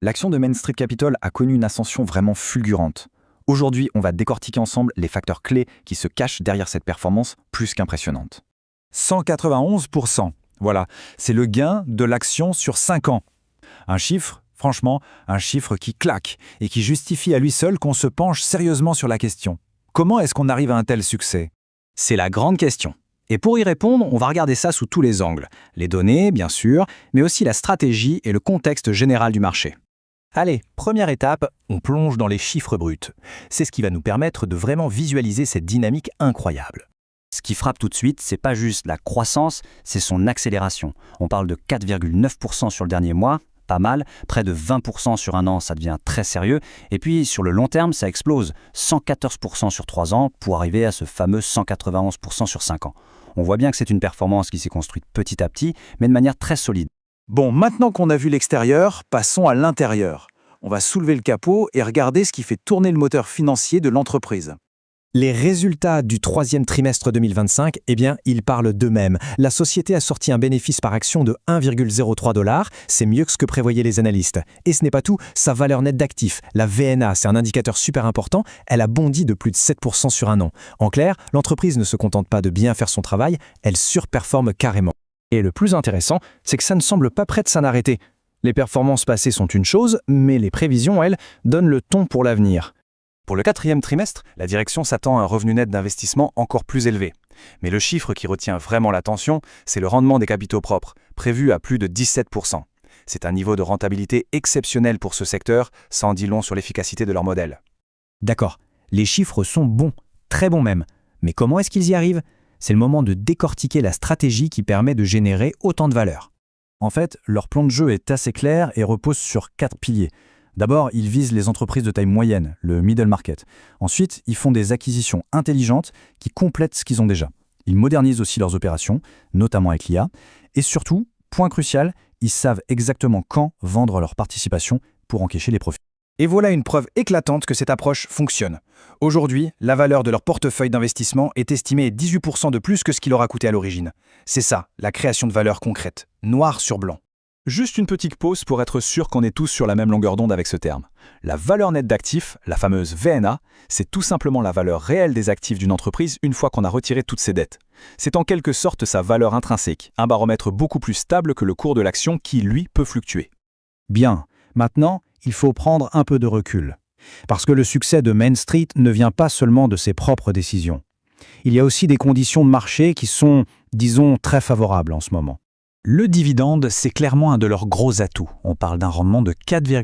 L'action de Main Street Capital a connu une ascension vraiment fulgurante. Aujourd'hui, on va décortiquer ensemble les facteurs clés qui se cachent derrière cette performance plus qu'impressionnante. 191%. Voilà, c'est le gain de l'action sur 5 ans. Un chiffre, franchement, un chiffre qui claque et qui justifie à lui seul qu'on se penche sérieusement sur la question. Comment est-ce qu'on arrive à un tel succès? C'est la grande question. Et pour y répondre, on va regarder ça sous tous les angles. Les données, bien sûr, mais aussi la stratégie et le contexte général du marché. Allez, première étape, on plonge dans les chiffres bruts. C'est ce qui va nous permettre de vraiment visualiser cette dynamique incroyable. Ce qui frappe tout de suite, c'est pas juste la croissance, c'est son accélération. On parle de 4,9% sur le dernier mois, pas mal, près de 20% sur un an, ça devient très sérieux. Et puis sur le long terme, ça explose, 114% sur 3 ans pour arriver à ce fameux 191% sur 5 ans. On voit bien que c'est une performance qui s'est construite petit à petit, mais de manière très solide. Bon, maintenant qu'on a vu l'extérieur, passons à l'intérieur. On va soulever le capot et regarder ce qui fait tourner le moteur financier de l'entreprise. Les résultats du troisième trimestre 2025, eh bien, ils parlent d'eux-mêmes. La société a sorti un bénéfice par action de 1,03 $. C'est mieux que ce que prévoyaient les analystes. Et ce n'est pas tout, sa valeur nette d'actifs, la VNA, c'est un indicateur super important, elle a bondi de plus de 7% sur un an. En clair, l'entreprise ne se contente pas de bien faire son travail, elle surperforme carrément. Et le plus intéressant, c'est que ça ne semble pas prêt de s'en arrêter. Les performances passées sont une chose, mais les prévisions, elles, donnent le ton pour l'avenir. Pour le quatrième trimestre, la direction s'attend à un revenu net d'investissement encore plus élevé. Mais le chiffre qui retient vraiment l'attention, c'est le rendement des capitaux propres, prévu à plus de 17%. C'est un niveau de rentabilité exceptionnel pour ce secteur, ça en dit long sur l'efficacité de leur modèle. D'accord, les chiffres sont bons, très bons même. Mais comment est-ce qu'ils y arrivent? C'est le moment de décortiquer la stratégie qui permet de générer autant de valeur. En fait, leur plan de jeu est assez clair et repose sur 4 piliers. D'abord, ils visent les entreprises de taille moyenne, le middle market. Ensuite, ils font des acquisitions intelligentes qui complètent ce qu'ils ont déjà. Ils modernisent aussi leurs opérations, notamment avec l'IA. Et surtout, point crucial, ils savent exactement quand vendre leur participation pour encaisser les profits. Et voilà une preuve éclatante que cette approche fonctionne. Aujourd'hui, la valeur de leur portefeuille d'investissement est estimée à 18% de plus que ce qui leur a coûté à l'origine. C'est ça, la création de valeur concrète, noir sur blanc. Juste une petite pause pour être sûr qu'on est tous sur la même longueur d'onde avec ce terme. La valeur nette d'actifs, la fameuse VNA, c'est tout simplement la valeur réelle des actifs d'une entreprise une fois qu'on a retiré toutes ses dettes. C'est en quelque sorte sa valeur intrinsèque, un baromètre beaucoup plus stable que le cours de l'action qui, lui, peut fluctuer. Bien, maintenant, il faut prendre un peu de recul. Parce que le succès de Main Street ne vient pas seulement de ses propres décisions. Il y a aussi des conditions de marché qui sont, disons, très favorables en ce moment. Le dividende, c'est clairement un de leurs gros atouts. On parle d'un rendement de 4,9%.